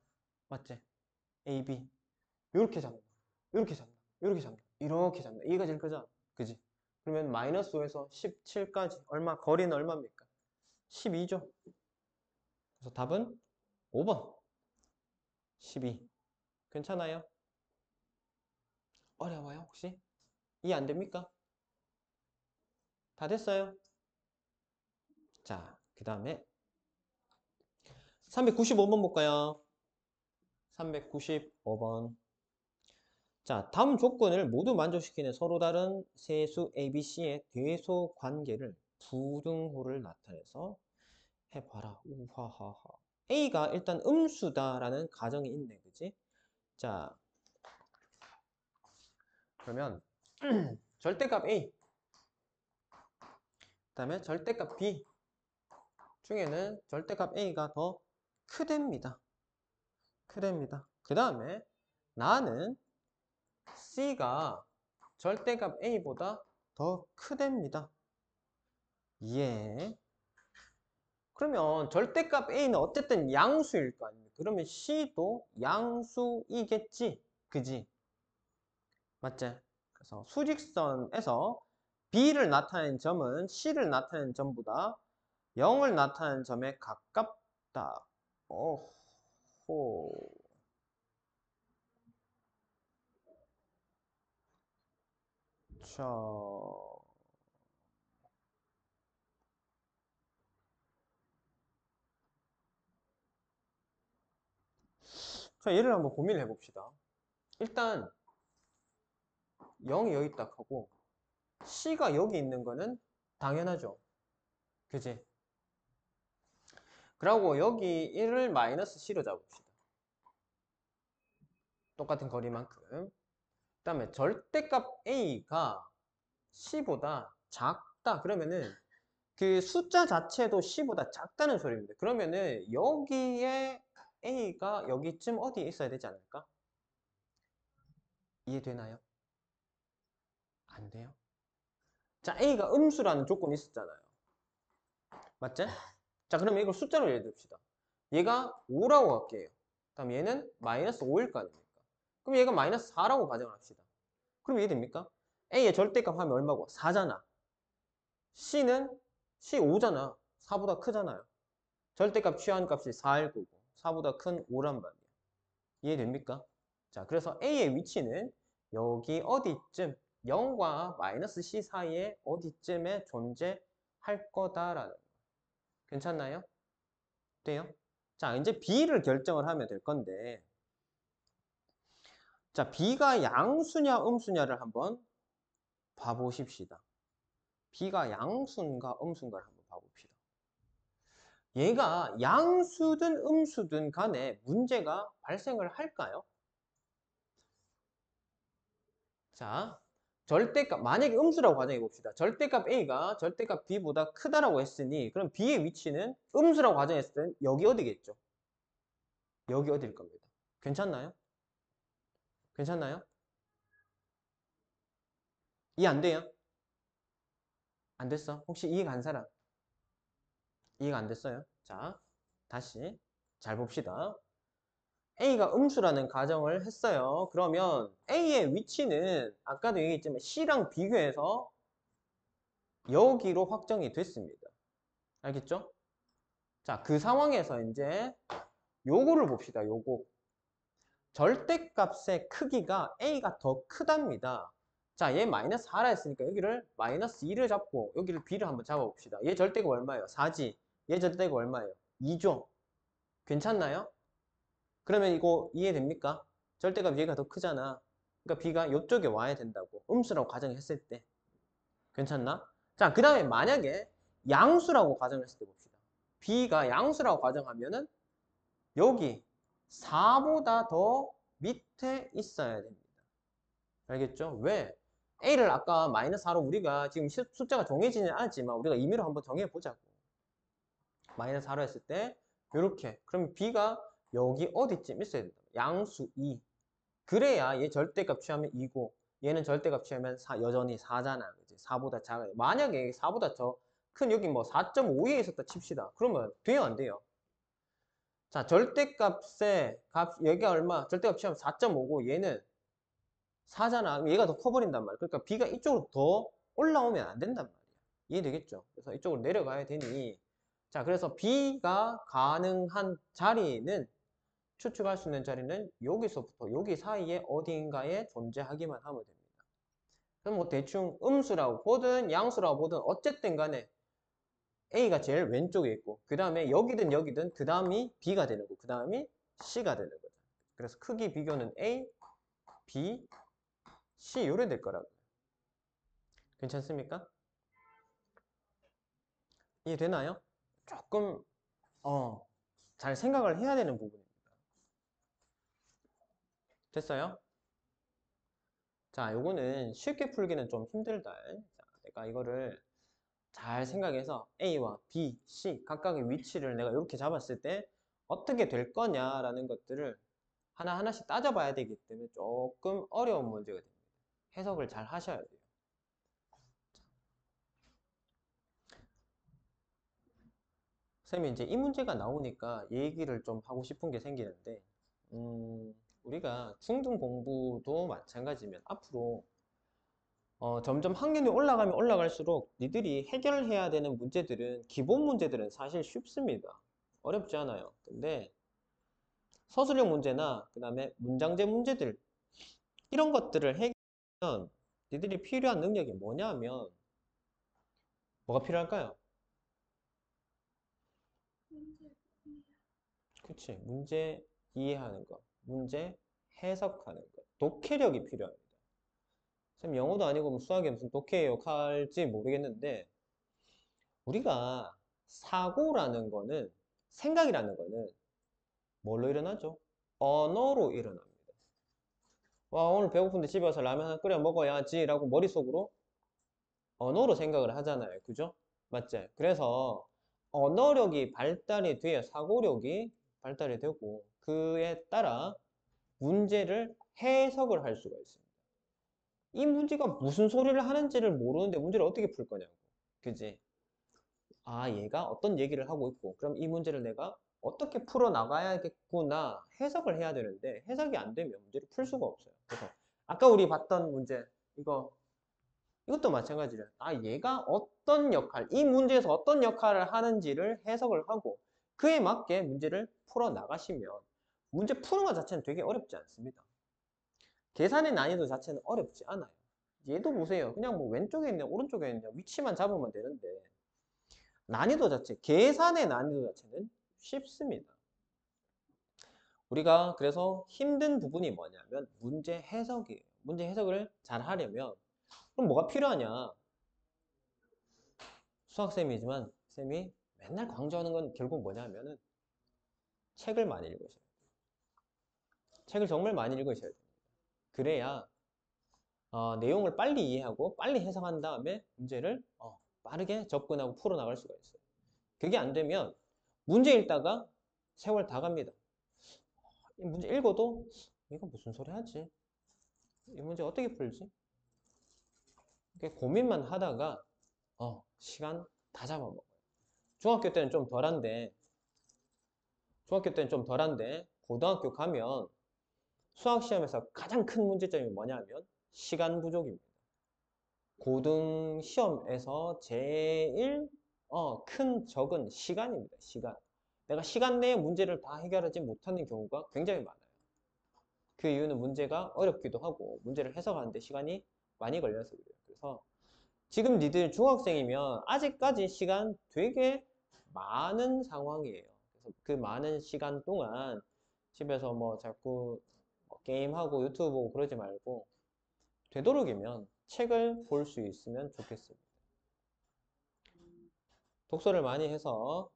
Speaker 1: 맞지? AB. 이렇게 잡는다. 이렇게 잡는다. 이렇게 잡는다. 이렇게 잡는다. 이가 제일 크잖아. 그지? 그러면 마이너스 5에서 17까지 얼마? 거리는 얼마입니까? 12죠. 그래서 답은 5번. 12. 괜찮아요? 어려워요, 혹시? 이해 안 됩니까? 다 됐어요? 자, 그 다음에 395번 볼까요? 395번. 자, 다음 조건을 모두 만족시키는 서로 다른 세수 ABC의 대소 관계를 부등호를 나타내서 해봐라. 우하하하. A가 일단 음수다라는 가정이 있네, 그지? 자, 그러면 절대값 A, 그다음에 절대값 B 중에는 절대값 A가 더 크답니다. 크답니다. 그 다음에 나는 C가 절대값 A보다 더 크답니다. 예. 그러면 절대값 A는 어쨌든 양수일 거 아닙니까? 그러면 C도 양수이겠지. 그지? 맞지? 그래서 수직선에서 B를 나타낸 점은 C를 나타낸 점보다 0을 나타낸 점에 가깝다. 오호. 자, 얘를 한번 고민을 해봅시다. 일단 0이 여기 딱 하고 C가 여기 있는 거는 당연하죠. 그지? 그리고 여기 1을 마이너스 C로 잡읍시다. 똑같은 거리만큼. 그 다음에 절대값 A가 C보다 작다. 그러면은 그 숫자 자체도 C보다 작다는 소리입니다. 그러면은 여기에 A가 여기쯤 어디에 있어야 되지 않을까? 이해되나요? 안 돼요? 자, A가 음수라는 조건이 있었잖아요. 맞지? 자, 그러면 이걸 숫자로 예를 듭시다. 얘가 5라고 할게요. 그럼 얘는 마이너스 5일 거 아닙니까? 그럼 얘가 마이너스 4라고 가정합시다. 그럼 이해됩니까? A의 절대값 하면 얼마고? 4잖아. C는 C 5잖아. 4보다 크잖아요. 절대값 취한 값이 4일 거고 4보다 큰 5란 말이야. 이해됩니까? 자, 그래서 A의 위치는 여기 어디쯤 0과 마이너스 C 사이에 어디쯤에 존재할 거다라는 거. 괜찮나요? 돼요? 자, 이제 B를 결정을 하면 될 건데 자, B가 양수냐 음수냐를 한번 봐보십시다. B가 양수인가 음수인가를 한번 봐봅시다. 얘가 양수든 음수든 간에 문제가 발생을 할까요? 자, 절대값, 만약에 음수라고 가정해 봅시다. 절대값 A가 절대값 B보다 크다라고 했으니 그럼 B의 위치는 음수라고 가정했을 땐 여기 어디겠죠? 여기 어디일 겁니다. 괜찮나요? 괜찮나요? 이해 안 돼요? 안 됐어? 혹시 이해가 안 사람? 이해가 안 됐어요? 자, 다시 잘 봅시다. A가 음수라는 가정을 했어요. 그러면 A의 위치는 아까도 얘기했지만 C랑 비교해서 여기로 확정이 됐습니다. 알겠죠? 자, 그 상황에서 이제 요거를 봅시다. 요거. 절대값의 크기가 A가 더 크답니다. 자, 얘 마이너스 4라 했으니까 여기를 마이너스 2를 잡고 여기를 B를 한번 잡아봅시다. 얘 절대가 얼마예요? 4지. 얘 절대가 얼마예요? 2죠. 괜찮나요? 그러면 이거 이해됩니까? 절대값 얘가 더 크잖아. 그러니까 B가 이쪽에 와야 된다고. 음수라고 가정했을 때. 괜찮나? 자, 그 다음에 만약에 양수라고 가정했을 때 봅시다. B가 양수라고 가정하면은 여기 4보다 더 밑에 있어야 됩니다. 알겠죠? 왜? A를 아까 마이너스 4로 우리가 지금 숫자가 정해지진 않았지만 우리가 임의로 한번 정해보자고. 마이너스 4로 했을 때 이렇게. 그럼 B가 여기 어디쯤 있어야 된다. 양수 2. 그래야 얘 절대값 취하면 2고 얘는 절대값 취하면 4, 여전히 4잖아. 그치? 4보다 작아요. 만약에 4보다 더 큰 여기 뭐 4.5에 있었다 칩시다. 그러면 돼요 안 돼요? 자, 절대값의 값, 얘가 얼마? 절대값 취하면 4.5고 얘는 4잖아. 그럼 얘가 더 커버린단 말이야. 그러니까 B가 이쪽으로 더 올라오면 안 된단 말이야. 이해되겠죠? 그래서 이쪽으로 내려가야 되니 자, 그래서 B가 가능한 자리는 추측할 수 있는 자리는 여기서부터 여기 사이에 어딘가에 존재하기만 하면 됩니다. 그럼 뭐 대충 음수라고 보든 양수라고 보든 어쨌든 간에 A가 제일 왼쪽에 있고 그 다음에 여기든 여기든 그 다음이 B가 되는 거고 그 다음이 C가 되는 거죠. 그래서 크기 비교는 A, B, C 요래 될 거라고요. 괜찮습니까? 이해되나요? 조금 잘 생각을 해야 되는 부분입니다. 됐어요? 자, 요거는 쉽게 풀기는 좀 힘들다. 자, 내가 이거를 잘 생각해서 A와 B, C 각각의 위치를 내가 이렇게 잡았을 때 어떻게 될 거냐라는 것들을 하나하나씩 따져봐야 되기 때문에 조금 어려운 문제가 됩니다. 해석을 잘 하셔야 돼요. 쌤이 이제 이 문제가 나오니까 얘기를 좀 하고 싶은 게 생기는데 우리가 중등 공부도 마찬가지면 앞으로 점점 학년이 올라가면 올라갈수록 니들이 해결해야 되는 문제들은 기본 문제들은 사실 쉽습니다. 어렵지 않아요. 근데 서술형 문제나 그 다음에 문장제 문제들 이런 것들을 해결하면 니들이 필요한 능력이 뭐냐면 뭐가 필요할까요? 그치. 문제 이해하는 거, 문제 해석하는 거, 독해력이 필요합니다. 쌤 영어도 아니고 뭐 수학이 무슨 독해 역할지 모르겠는데 우리가 사고라는 거는 생각이라는 거는 뭘로 일어나죠? 언어로 일어납니다. 와 오늘 배고픈데 집에 와서 라면 하나 끓여 먹어야지 라고 머릿속으로 언어로 생각을 하잖아요. 그죠? 맞지? 그래서 언어력이 발달이 돼야 사고력이 발달이 되고 그에 따라 문제를 해석을 할 수가 있습니다. 이 문제가 무슨 소리를 하는지를 모르는데 문제를 어떻게 풀 거냐고. 그지? 아, 얘가 어떤 얘기를 하고 있고, 그럼 이 문제를 내가 어떻게 풀어 나가야겠구나 해석을 해야 되는데 해석이 안 되면 문제를 풀 수가 없어요. 그래서 아까 우리 봤던 문제 이것도 마찬가지예요. 아, 얘가 어떤 역할, 이 문제에서 어떤 역할을 하는지를 해석을 하고 그에 맞게 문제를 풀어 나가시면 문제 푸는 것 자체는 되게 어렵지 않습니다. 계산의 난이도 자체는 어렵지 않아요. 얘도 보세요. 그냥 뭐 왼쪽에 있냐 오른쪽에 있냐 위치만 잡으면 되는데 난이도 자체, 계산의 난이도 자체는 쉽습니다. 우리가 그래서 힘든 부분이 뭐냐면 문제 해석이에요. 문제 해석을 잘 하려면 그럼 뭐가 필요하냐? 수학쌤이지만 쌤이 맨날 강조하는 건 결국 뭐냐면은 책을 많이 읽으셔야 돼요. 책을 정말 많이 읽으셔야 돼요. 그래야 내용을 빨리 이해하고 빨리 해석한 다음에 문제를 빠르게 접근하고 풀어나갈 수가 있어요. 그게 안 되면 문제 읽다가 세월 다 갑니다. 이 문제 읽어도 이거 무슨 소리 하지? 이 문제 어떻게 풀지? 이렇게 고민만 하다가 시간 다 잡아먹어요. 중학교 때는 좀 덜한데 고등학교 가면 수학 시험에서 가장 큰 문제점이 뭐냐면 시간 부족입니다. 고등 시험에서 제일 큰 적은 시간입니다. 시간. 내가 시간 내에 문제를 다 해결하지 못하는 경우가 굉장히 많아요. 그 이유는 문제가 어렵기도 하고 문제를 해석하는데 시간이 많이 걸려서 그래요. 그래서 지금 니들 중학생이면 아직까지 시간 되게 많은 상황이에요. 그래서 그 많은 시간 동안 집에서 뭐 자꾸 게임하고 유튜브 보고 그러지 말고 되도록이면 책을 볼 수 있으면 좋겠습니다. 독서를 많이 해서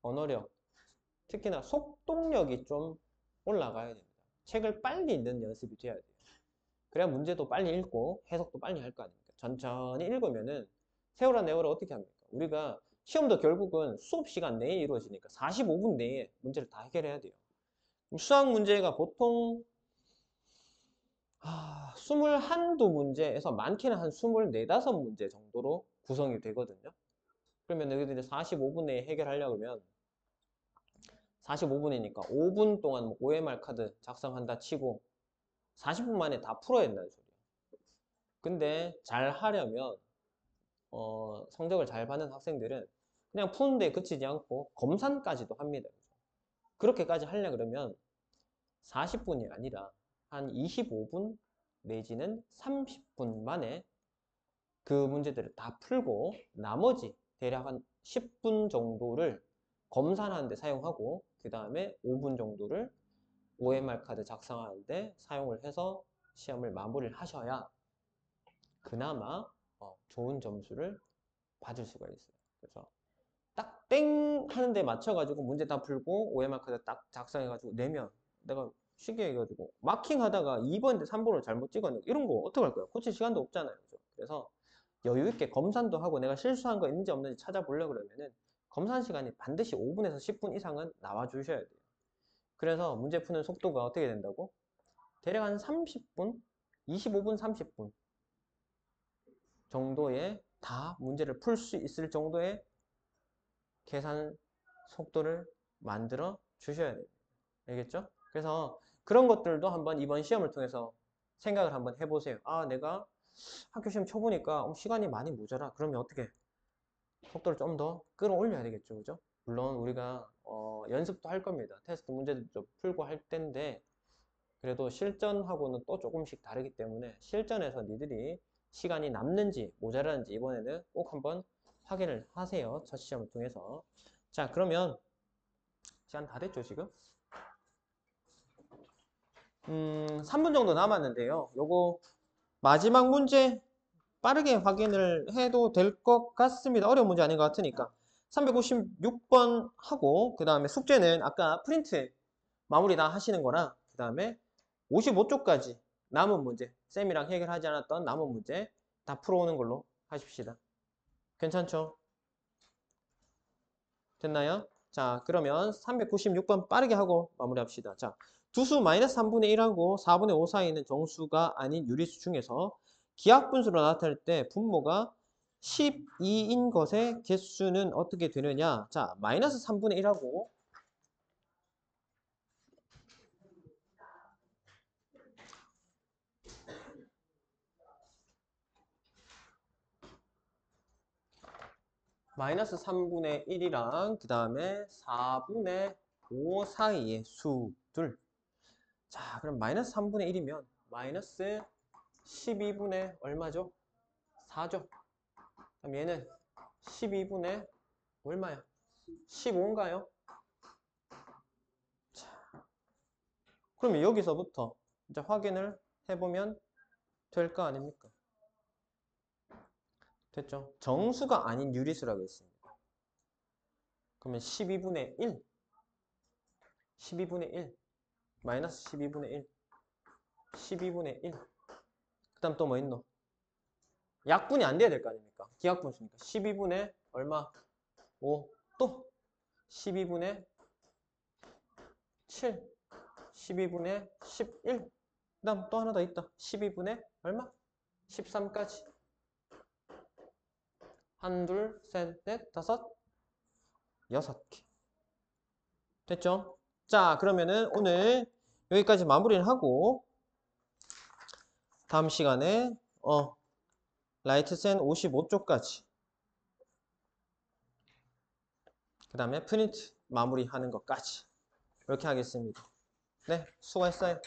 Speaker 1: 언어력, 특히나 속독력이 좀 올라가야 됩니다. 책을 빨리 읽는 연습이 돼야 돼요. 그래야 문제도 빨리 읽고 해석도 빨리 할 거 아닙니까? 천천히 읽으면은 세월아 내월아 어떻게 합니까? 우리가 시험도 결국은 수업 시간 내에 이루어지니까 45분 내에 문제를 다 해결해야 돼요. 수학 문제가 보통 21~2문제에서 많게는 한 24~5문제 정도로 구성이 되거든요. 그러면 여기들 45분 내에 해결하려고 하면 45분이니까 5분 동안 뭐 OMR 카드 작성한다 치고 40분 만에 다 풀어야 된다는 소리예요. 근데 잘 하려면 성적을 잘 받는 학생들은 그냥 푸는데 그치지 않고 검산까지도 합니다. 그렇게까지 하려 그러면 40분이 아니라 한 25분 내지는 30분 만에 그 문제들을 다 풀고 나머지 대략 한 10분 정도를 검사하는 데 사용하고 그 다음에 5분 정도를 OMR 카드 작성하는데 사용을 해서 시험을 마무리를 하셔야 그나마 좋은 점수를 받을 수가 있어요. 그래서 딱 땡 하는데 맞춰가지고 문제 다 풀고 OMR 카드 딱 작성해가지고 내면 내가 쉽게 해가지고 마킹 하다가 2번인데 3번을 잘못 찍었네 이런 거 어떡할 거야? 고칠 시간도 없잖아요. 그죠? 그래서 여유 있게 검산도 하고 내가 실수한 거 있는지 없는지 찾아보려고 그러면은 검산 시간이 반드시 5분에서 10분 이상은 나와 주셔야 돼요. 그래서 문제 푸는 속도가 어떻게 된다고? 대략 한 30분, 25분, 30분 정도에 다 문제를 풀 수 있을 정도의 계산 속도를 만들어 주셔야 돼요. 알겠죠? 그래서 그런 것들도 한번 이번 시험을 통해서 생각을 한번 해보세요. 아, 내가 학교 시험 쳐보니까 시간이 많이 모자라. 그러면 어떻게? 속도를 좀 더 끌어올려야 되겠죠. 그죠? 물론 우리가 연습도 할 겁니다. 테스트 문제도 좀 풀고 할 텐데 그래도 실전하고는 또 조금씩 다르기 때문에 실전에서 니들이 시간이 남는지 모자라는지 이번에는 꼭 한번 확인을 하세요. 첫 시험을 통해서. 자, 그러면 시간 다 됐죠, 지금? 3분 정도 남았는데요. 요거 마지막 문제 빠르게 확인을 해도 될 것 같습니다. 어려운 문제 아닌 것 같으니까. 356번 하고 그 다음에 숙제는 아까 프린트 마무리 다 하시는 거랑 그 다음에 55쪽까지 남은 문제 쌤이랑 해결하지 않았던 남은 문제 다 풀어오는 걸로 하십시다. 괜찮죠? 됐나요? 자, 그러면 396번 빠르게 하고 마무리합시다. 자, 두수 마이너스 3분의 1하고 4분의 5 사이에 있는 정수가 아닌 유리수 중에서 기하분수로 나타낼 때 분모가 12인 것의 개수는 어떻게 되느냐? 자, 마이너스 3분의 1하고 마이너스 3분의 1이랑 그 다음에 4분의 5 사이의 수들. 자, 그럼 마이너스 3분의 1이면 마이너스 12분의 얼마죠? 4죠. 그럼 얘는 12분의 얼마야? 15인가요? 자, 그러면 여기서부터 이제 확인을 해보면 될 거 아닙니까? 됐죠? 정수가 아닌 유리수라고 했습니다. 그러면 12분의 1, 12분의 1, 마이너스 12분의 1, 12분의 1. 그 다음 또 뭐 있노? 약분이 안 돼야 될 거 아닙니까? 기하분수니까. 12분의 얼마? 5. 또 12분의 7. 12분의 11. 그 다음 또 하나 더 있다. 12분의 얼마? 13까지. 한, 둘, 셋, 넷, 다섯, 6개. 됐죠? 자, 그러면은 오늘 여기까지 마무리를 하고 다음 시간에 라이트센 55쪽까지 그 다음에 프린트 마무리하는 것까지 이렇게 하겠습니다. 네, 수고했어요.